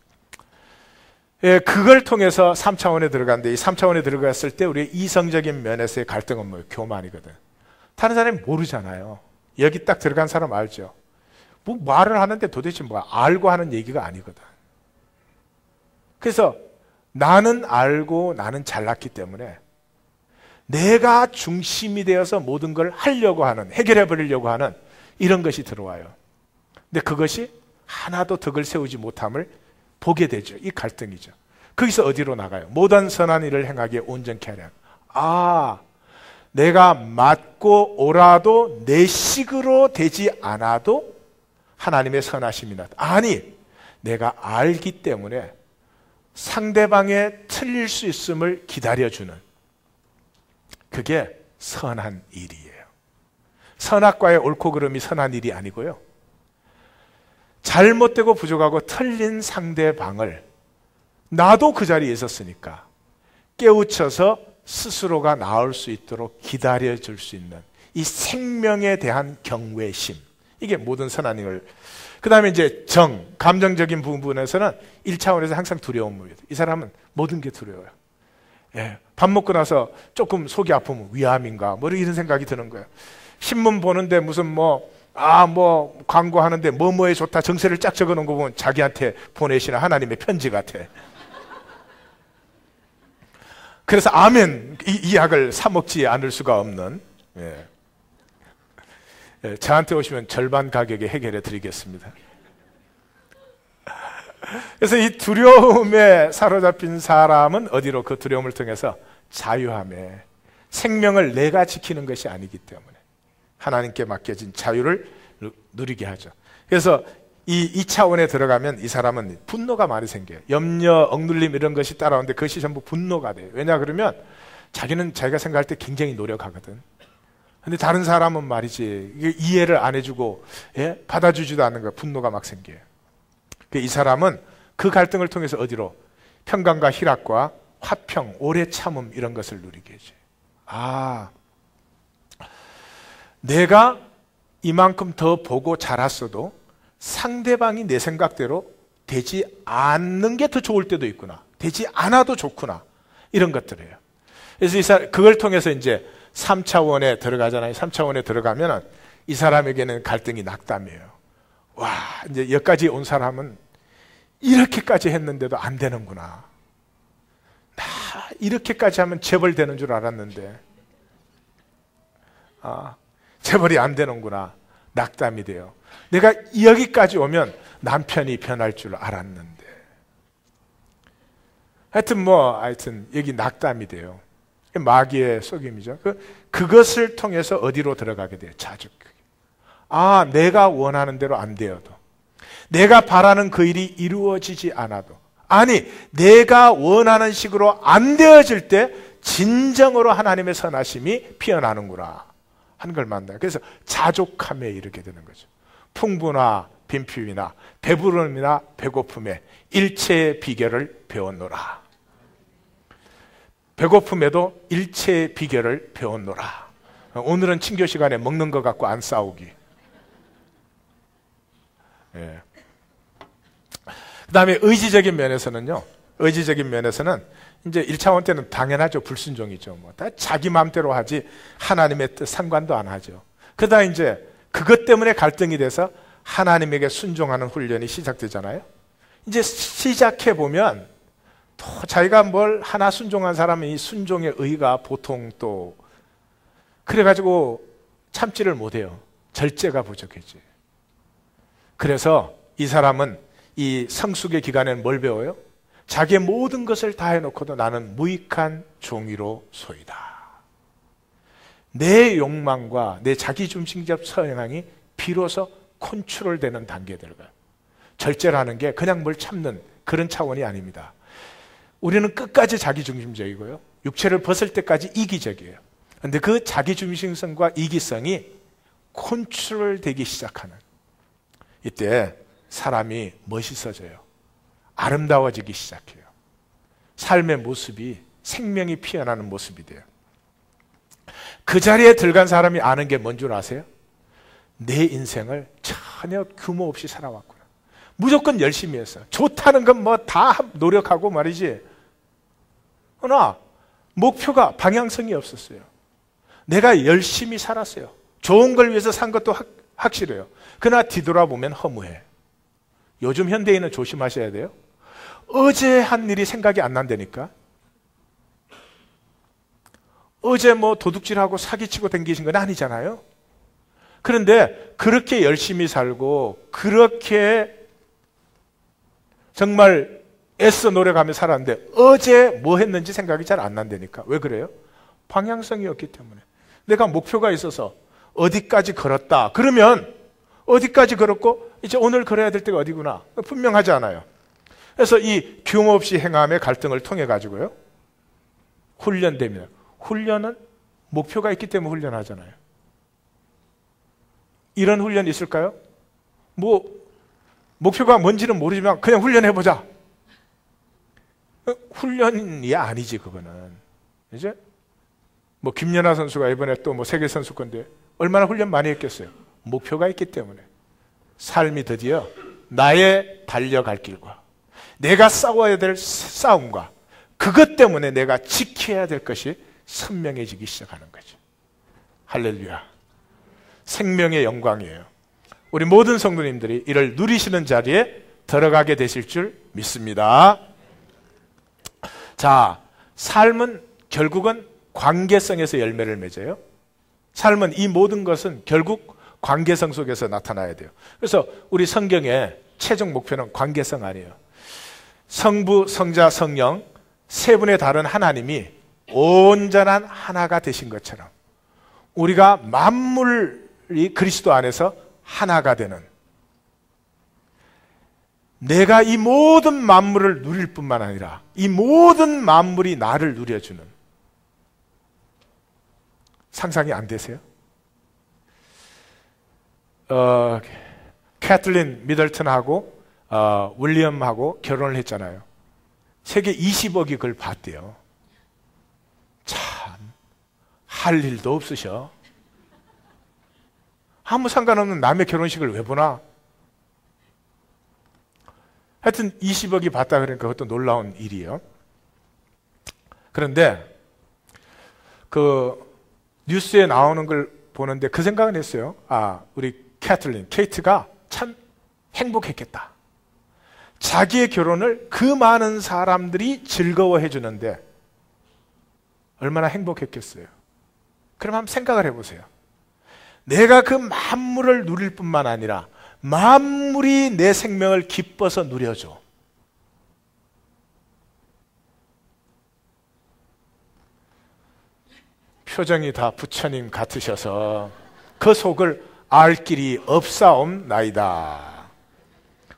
예, 그걸 통해서 3차원에 들어갔는데 이 3차원에 들어갔을 때 우리의 이성적인 면에서의 갈등은 뭐예요? 교만이거든. 다른 사람이 모르잖아요. 여기 딱 들어간 사람 알죠? 뭐 말을 하는데 도대체 뭐야? 알고 하는 얘기가 아니거든. 그래서 나는 알고 나는 잘났기 때문에 내가 중심이 되어서 모든 걸 하려고 하는, 해결해 버리려고 하는 이런 것이 들어와요. 근데 그것이 하나도 덕을 세우지 못함을 보게 되죠. 이 갈등이죠. 거기서 어디로 나가요? 모든 선한 일을 행하기에 온전케 하려. 아, 내가 맞고 옳아도 내 식으로 되지 않아도 하나님의 선하심이 나다. 아니, 내가 알기 때문에 상대방의 틀릴 수 있음을 기다려주는, 그게 선한 일이에요. 선악과의 옳고 그름이 선한 일이 아니고요, 잘못되고 부족하고 틀린 상대방을 나도 그 자리에 있었으니까 깨우쳐서 스스로가 나을 수 있도록 기다려줄 수 있는 이 생명에 대한 경외심, 이게 모든 선한 일을. 그 다음에 이제 감정적인 부분에서는 1차원에서 항상 두려움을. 이 사람은 모든 게 두려워요. 예, 밥 먹고 나서 조금 속이 아프면 위암인가 뭐 이런 생각이 드는 거예요. 신문 보는데 무슨 광고하는데 뭐뭐에 좋다 정세를 쫙 적어놓은 거 보면 자기한테 보내시는 하나님의 편지 같아. 그래서 아멘, 이 약을 사 먹지 않을 수가 없는. 예. 예, 저한테 오시면 절반 가격에 해결해 드리겠습니다. 그래서 이 두려움에 사로잡힌 사람은 어디로, 그 두려움을 통해서 자유함에, 생명을 내가 지키는 것이 아니기 때문에 하나님께 맡겨진 자유를 누리게 하죠. 그래서 이 차원에 들어가면 이 사람은 분노가 많이 생겨요. 염려, 억눌림 이런 것이 따라오는데 그것이 전부 분노가 돼요. 왜냐 그러면 자기는 자기가 생각할 때 굉장히 노력하거든. 근데 다른 사람은 말이지 이해를 안 해주고, 예? 받아주지도 않는 거야. 분노가 막 생겨요. 이 사람은 그 갈등을 통해서 어디로? 평강과 희락과 화평, 오래 참음 이런 것을 누리게 해줘요. 아, 내가 이만큼 더 보고 자랐어도 상대방이 내 생각대로 되지 않는 게 더 좋을 때도 있구나. 되지 않아도 좋구나. 이런 것들이에요. 그래서 그걸 통해서 이제 3차원에 들어가잖아요. 3차원에 들어가면 이 사람에게는 갈등이 낙담이에요. 와, 이제 여기까지 온 사람은 이렇게까지 했는데도 안 되는구나. 나 이렇게까지 하면 재벌 되는 줄 알았는데, 재벌이 안 되는구나. 낙담이 돼요. 내가 여기까지 오면 남편이 변할 줄 알았는데. 하여튼 여기 낙담이 돼요. 마귀의 속임이죠. 그것을 통해서 어디로 들어가게 돼요? 자주. 아, 내가 원하는 대로 안 되어도, 내가 바라는 그 일이 이루어지지 않아도, 아니 내가 원하는 식으로 안 되어질 때 진정으로 하나님의 선하심이 피어나는구나 하는 걸 만나요. 그래서 자족함에 이르게 되는 거죠. 풍부나 빈핍이나 배부름이나 배고픔에 일체의 비결을 배웠노라. 배고픔에도 일체의 비결을 배웠노라. 오늘은 친교 시간에 먹는 것 갖고 안 싸우기. 예. 그 다음에 의지적인 면에서는요, 의지적인 면에서는 이제 1차원 때는 당연하죠. 불순종이죠. 다 자기 마음대로 하지 하나님의 뜻 상관도 안 하죠. 그러다 이제 그것 때문에 갈등이 돼서 하나님에게 순종하는 훈련이 시작되잖아요. 이제 시작해보면 또 자기가 뭘 하나 순종한 사람은 이 순종의 의가 보통 또 그래가지고 참지를 못해요. 절제가 부족해지. 그래서 이 사람은 이 성숙의 기간에는 뭘 배워요? 자기의 모든 것을 다 해놓고도 나는 무익한 종이로 소이다. 내 욕망과 내 자기중심적 성향이 비로소 컨트롤되는 단계에 들어가요. 절제라는 게 그냥 뭘 참는 그런 차원이 아닙니다. 우리는 끝까지 자기중심적이고요. 육체를 벗을 때까지 이기적이에요. 그런데 그 자기중심성과 이기성이 컨트롤되기 시작하는 이때 사람이 멋있어져요. 아름다워지기 시작해요. 삶의 모습이 생명이 피어나는 모습이 돼요. 그 자리에 들어간 사람이 아는 게 뭔 줄 아세요? 내 인생을 전혀 규모 없이 살아왔구나. 무조건 열심히 했어. 좋다는 건 뭐 다 노력하고 말이지. 그러나 목표가 방향성이 없었어요. 내가 열심히 살았어요. 좋은 걸 위해서 산 것도 확실해요. 그러나 뒤돌아보면 허무해. 요즘 현대인은 조심하셔야 돼요. 어제 한 일이 생각이 안 난다니까. 어제 뭐 도둑질하고 사기치고 댕기신 건 아니잖아요. 그런데 그렇게 열심히 살고 그렇게 정말 애써 노력하며 살았는데 어제 뭐 했는지 생각이 잘 안 난다니까. 왜 그래요? 방향성이 없기 때문에. 내가 목표가 있어서 어디까지 걸었다. 그러면 어디까지 걸었고 이제 오늘 걸어야 될 때가 어디구나. 분명하지 않아요. 그래서 이 규모 없이 행함의 갈등을 통해 가지고요. 훈련됩니다. 훈련은 목표가 있기 때문에 훈련하잖아요. 이런 훈련이 있을까요? 뭐 목표가 뭔지는 모르지만 그냥 훈련해보자. 훈련이 아니지 그거는. 이제 뭐 김연아 선수가 이번에 또 뭐 세계 선수권대 얼마나 훈련 많이 했겠어요. 목표가 있기 때문에. 삶이 드디어 나의 달려갈 길과 내가 싸워야 될 싸움과 그것 때문에 내가 지켜야 될 것이 선명해지기 시작하는 거죠. 할렐루야. 생명의 영광이에요. 우리 모든 성도님들이 이를 누리시는 자리에 들어가게 되실 줄 믿습니다. 자, 삶은 결국은 관계성에서 열매를 맺어요. 삶은 이 모든 것은 결국 관계성 속에서 나타나야 돼요. 그래서 우리 성경의 최종 목표는 관계성 아니에요. 성부, 성자, 성령 세 분의 다른 하나님이 온전한 하나가 되신 것처럼 우리가 만물이 그리스도 안에서 하나가 되는, 내가 이 모든 만물을 누릴 뿐만 아니라 이 모든 만물이 나를 누려주는, 상상이 안 되세요? 캐틀린 미들턴하고 윌리엄하고 결혼을 했잖아요. 세계 20억이 그걸 봤대요. 참, 할 일도 없으셔. 아무 상관없는 남의 결혼식을 왜 보나? 하여튼 20억이 봤다 그러니까 그것도 놀라운 일이에요. 그런데 그 뉴스에 나오는 걸 보는데 그 생각은 했어요. 아, 우리 캐틀린, 케이트가 참 행복했겠다. 자기의 결혼을 그 많은 사람들이 즐거워해 주는데 얼마나 행복했겠어요. 그럼 한번 생각을 해보세요. 내가 그 만물을 누릴 뿐만 아니라 만물이 내 생명을 기뻐서 누려줘. 표정이 다 부처님 같으셔서 그 속을 알 길이 없사옵나이다.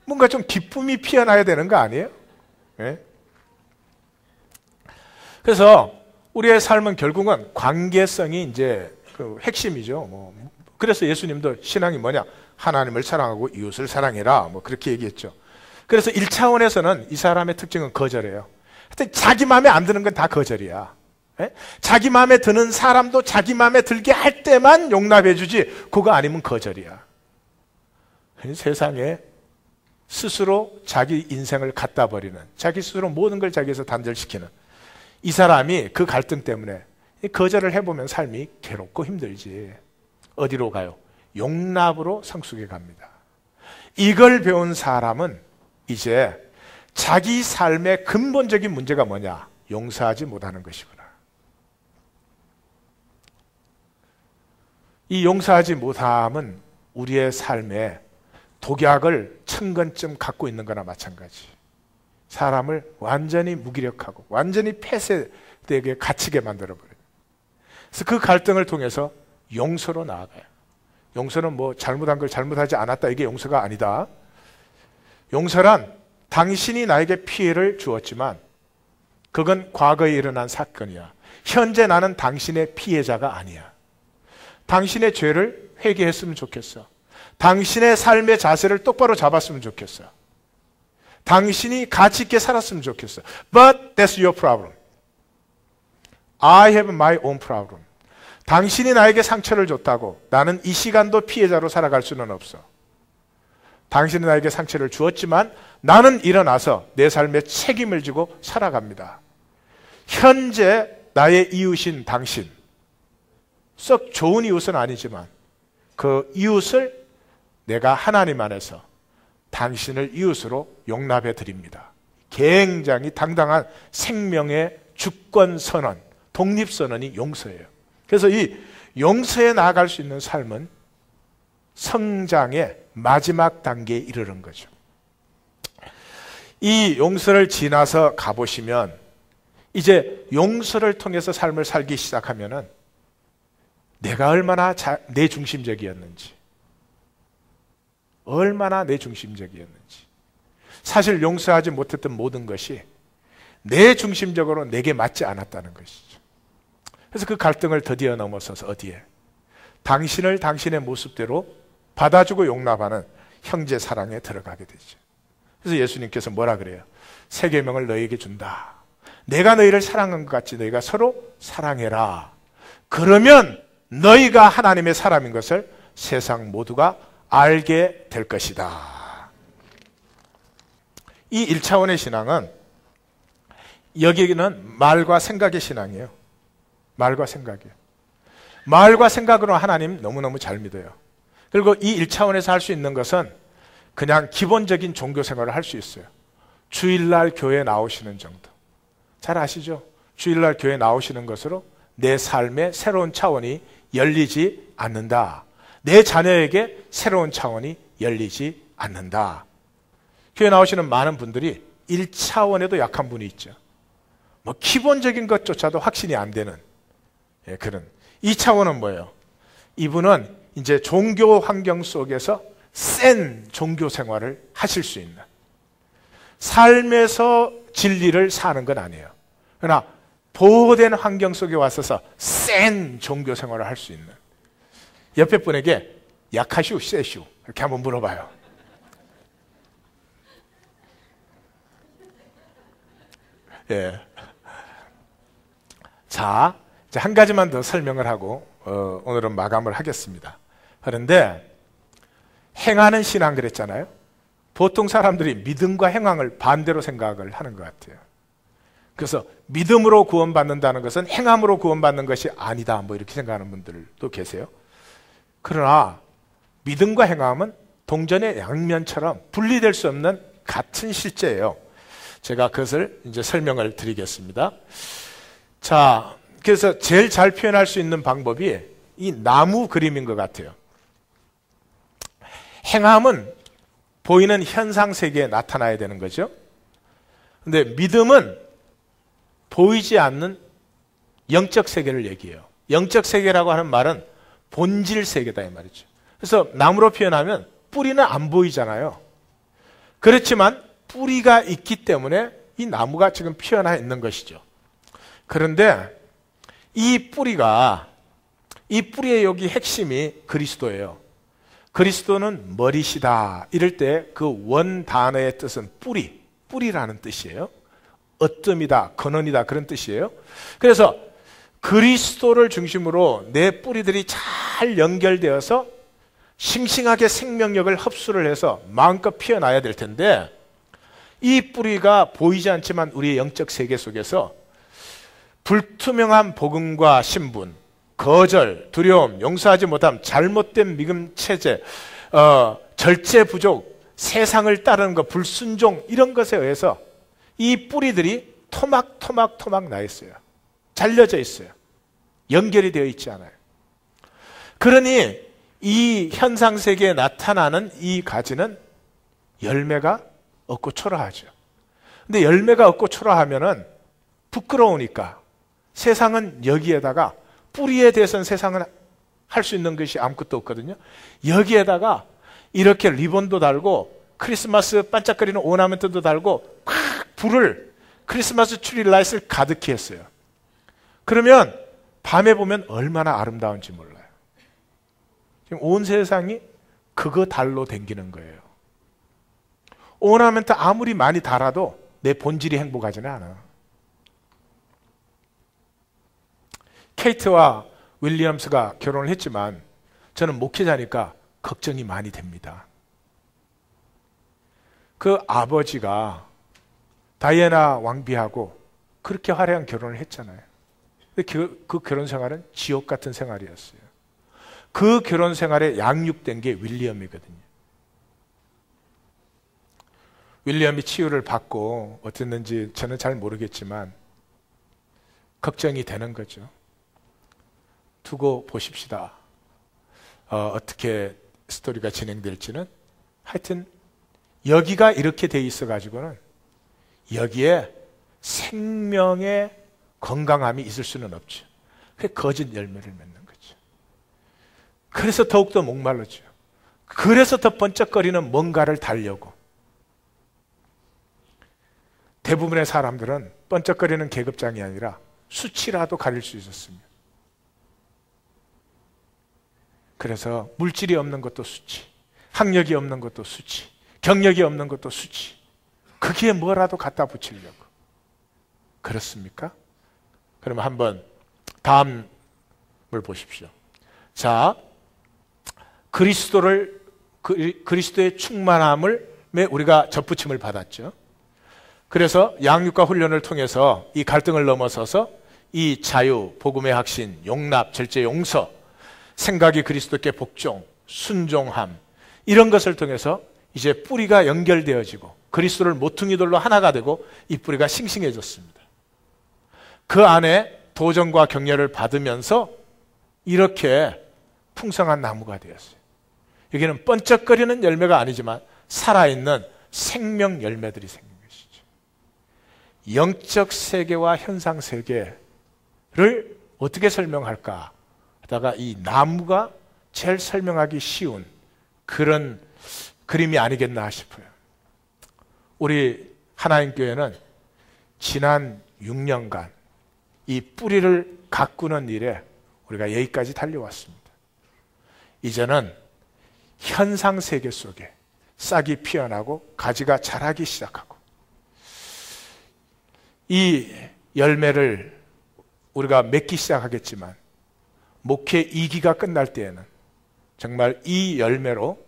뭔가 좀 기쁨이 피어나야 되는 거 아니에요? 네? 그래서 우리의 삶은 결국은 관계성이 이제 그 핵심이죠. 그래서 예수님도 신앙이 뭐냐? 하나님을 사랑하고 이웃을 사랑해라. 그렇게 얘기했죠. 그래서 1차원에서는 이 사람의 특징은 거절해요. 하여튼 자기 마음에 안 드는 건 다 거절이야. 예? 자기 마음에 드는 사람도 자기 마음에 들게 할 때만 용납해 주지, 그거 아니면 거절이야. 세상에 스스로 자기 인생을 갖다 버리는, 자기 스스로 모든 걸 자기에서 단절시키는 이 사람이 그 갈등 때문에 거절을 해보면 삶이 괴롭고 힘들지. 어디로 가요? 용납으로 성숙해 갑니다. 이걸 배운 사람은 이제 자기 삶의 근본적인 문제가 뭐냐? 용서하지 못하는 것이구나. 이 용서하지 못함은 우리의 삶의 독약을 1000건쯤 갖고 있는 거나 마찬가지. 사람을 완전히 무기력하고 완전히 폐쇄되게 갇히게 만들어버려요. 그래서 그 갈등을 통해서 용서로 나아가요. 용서는 뭐 잘못한 걸 잘못하지 않았다, 이게 용서가 아니다. 용서란 당신이 나에게 피해를 주었지만 그건 과거에 일어난 사건이야. 현재 나는 당신의 피해자가 아니야. 당신의 죄를 회개했으면 좋겠어. 당신의 삶의 자세를 똑바로 잡았으면 좋겠어. 당신이 가치 있게 살았으면 좋겠어. But that's your problem. I have my own problem. 당신이 나에게 상처를 줬다고 나는 이 시간도 피해자로 살아갈 수는 없어. 당신이 나에게 상처를 주었지만 나는 일어나서 내 삶에 책임을 지고 살아갑니다. 현재 나의 이웃인 당신, 썩 좋은 이웃은 아니지만 그 이웃을 내가 하나님 안에서 당신을 이웃으로 용납해 드립니다. 굉장히 당당한 생명의 주권선언, 독립선언이 용서예요. 그래서 이 용서에 나아갈 수 있는 삶은 성장의 마지막 단계에 이르는 거죠. 이 용서를 지나서 가보시면 이제 용서를 통해서 삶을 살기 시작하면은 내가 얼마나 내 중심적이었는지, 얼마나 내 중심적이었는지, 사실 용서하지 못했던 모든 것이 내 중심적으로 내게 맞지 않았다는 것이죠. 그래서 그 갈등을 드디어 넘어서서 어디에? 당신을 당신의 모습대로 받아주고 용납하는 형제 사랑에 들어가게 되죠. 그래서 예수님께서 뭐라 그래요? 새 계명을 너희에게 준다. 내가 너희를 사랑한 것 같이 너희가 서로 사랑해라. 그러면 너희가 하나님의 사람인 것을 세상 모두가 알게 될 것이다. 이 1차원의 신앙은 여기는 말과 생각의 신앙이에요. 말과 생각이에요. 말과 생각으로 하나님 너무너무 잘 믿어요. 그리고 이 1차원에서 할 수 있는 것은 그냥 기본적인 종교 생활을 할 수 있어요. 주일날 교회 나오시는 정도. 잘 아시죠? 주일날 교회 나오시는 것으로 내 삶의 새로운 차원이 열리지 않는다. 내 자녀에게 새로운 차원이 열리지 않는다. 교회 나오시는 많은 분들이 1차원에도 약한 분이 있죠. 뭐 기본적인 것조차도 확신이 안 되는 그런. 2차원은 뭐예요? 이분은 이제 종교 환경 속에서 센 종교 생활을 하실 수 있는, 삶에서 진리를 사는 건 아니에요. 그러나 보호된 환경 속에 와서서 센 종교 생활을 할 수 있는, 옆에 분에게 약하슈, 세슈 이렇게 한번 물어봐요. 예. 자, 이제 한 가지만 더 설명을 하고 오늘은 마감을 하겠습니다. 그런데 행하는 신앙 그랬잖아요. 보통 사람들이 믿음과 행함을 반대로 생각을 하는 것 같아요. 그래서 믿음으로 구원받는다는 것은 행함으로 구원받는 것이 아니다, 뭐 이렇게 생각하는 분들도 계세요. 그러나 믿음과 행함은 동전의 양면처럼 분리될 수 없는 같은 실제예요. 제가 그것을 이제 설명을 드리겠습니다. 자, 그래서 제일 잘 표현할 수 있는 방법이 이 나무 그림인 것 같아요. 행함은 보이는 현상 세계에 나타나야 되는 거죠. 근데 믿음은 보이지 않는 영적 세계를 얘기해요. 영적 세계라고 하는 말은 본질 세계다 이 말이죠. 그래서 나무로 표현하면 뿌리는 안 보이잖아요. 그렇지만 뿌리가 있기 때문에 이 나무가 지금 피어나 있는 것이죠. 그런데 이 뿌리의 여기 핵심이 그리스도예요. 그리스도는 머리시다. 이럴 때 그 원 단어의 뜻은 뿌리라는 뜻이에요. 어뜸이다, 근원이다 그런 뜻이에요. 그래서 그리스도를 중심으로 내 뿌리들이 잘 연결되어서 싱싱하게 생명력을 흡수를 해서 마음껏 피어나야 될 텐데, 이 뿌리가 보이지 않지만 우리의 영적 세계 속에서 불투명한 복음과 신분, 거절, 두려움, 용서하지 못함, 잘못된 믿음 체제, 절제 부족, 세상을 따르는 것, 불순종 이런 것에 의해서 이 뿌리들이 토막 나 있어요. 잘려져 있어요. 연결이 되어 있지 않아요. 그러니 이 현상 세계에 나타나는 이 가지는 열매가 없고 초라하죠. 근데 열매가 없고 초라하면은 부끄러우니까 세상은 여기에다가 뿌리에 대해서는 세상은 할 수 있는 것이 아무것도 없거든요. 여기에다가 이렇게 리본도 달고 크리스마스 반짝거리는 오나멘트도 달고 막 불을 크리스마스 트리 라이트를 가득히 했어요. 그러면 밤에 보면 얼마나 아름다운지 몰라요. 지금 온 세상이 그거 달로 댕기는 거예요. 오나멘트 아무리 많이 달아도 내 본질이 행복하지는 않아. 케이트와 윌리엄스가 결혼을 했지만 저는 목회자니까 걱정이 많이 됩니다. 그 아버지가 다이애나 왕비하고 그렇게 화려한 결혼을 했잖아요. 근데 그 결혼 생활은 지옥 같은 생활이었어요. 그 결혼 생활에 양육된 게 윌리엄이거든요. 윌리엄이 치유를 받고 어땠는지 저는 잘 모르겠지만 걱정이 되는 거죠. 두고 보십시다. 어떻게 스토리가 진행될지는. 하여튼 여기가 이렇게 돼 있어 가지고는 여기에 생명의 건강함이 있을 수는 없죠. 그게 거짓 열매를 맺는 거죠. 그래서 더욱더 목말라져요. 그래서 더 번쩍거리는 뭔가를 달려고. 대부분의 사람들은 번쩍거리는 계급장이 아니라 수치라도 가릴 수 있었습니다. 그래서 물질이 없는 것도 수치, 학력이 없는 것도 수치, 경력이 없는 것도 수치, 거기에 뭐라도 갖다 붙이려고. 그렇습니까? 그러면 한번 다음을 보십시오. 자, 그리스도의 충만함을 우리가 접붙임을 받았죠. 그래서 양육과 훈련을 통해서 이 갈등을 넘어서서 이 자유, 복음의 확신, 용납, 절제, 용서, 생각이 그리스도께 복종, 순종함, 이런 것을 통해서 이제 뿌리가 연결되어지고 그리스도를 모퉁이돌로 하나가 되고 이 뿌리가 싱싱해졌습니다. 그 안에 도전과 격려를 받으면서 이렇게 풍성한 나무가 되었어요. 여기는 번쩍거리는 열매가 아니지만 살아있는 생명 열매들이 생긴 것이죠. 영적 세계와 현상 세계를 어떻게 설명할까 하다가 이 나무가 제일 설명하기 쉬운 그런 그림이 아니겠나 싶어요. 우리 하나님교회는 지난 6년간 이 뿌리를 가꾸는 일에 우리가 여기까지 달려왔습니다. 이제는 현상 세계 속에 싹이 피어나고 가지가 자라기 시작하고 이 열매를 우리가 맺기 시작하겠지만 목회 2기가 끝날 때에는 정말 이 열매로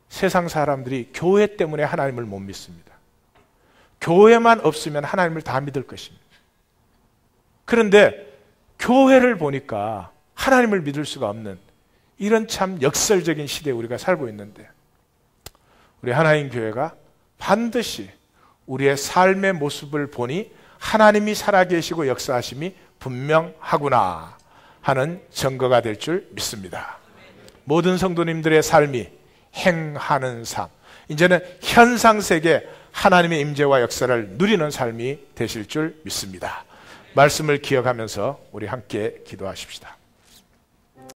세상 사람들이 교회 때문에 하나님을 못 믿습니다. 교회만 없으면 하나님을 다 믿을 것입니다. 그런데 교회를 보니까 하나님을 믿을 수가 없는 이런 참 역설적인 시대에 우리가 살고 있는데 우리 하나님 교회가 반드시 우리의 삶의 모습을 보니 하나님이 살아계시고 역사하심이 분명하구나 하는 증거가 될 줄 믿습니다. 모든 성도님들의 삶이 행하는 삶, 이제는 현상세계 하나님의 임재와 역사를 누리는 삶이 되실 줄 믿습니다. 말씀을 기억하면서 우리 함께 기도하십시다.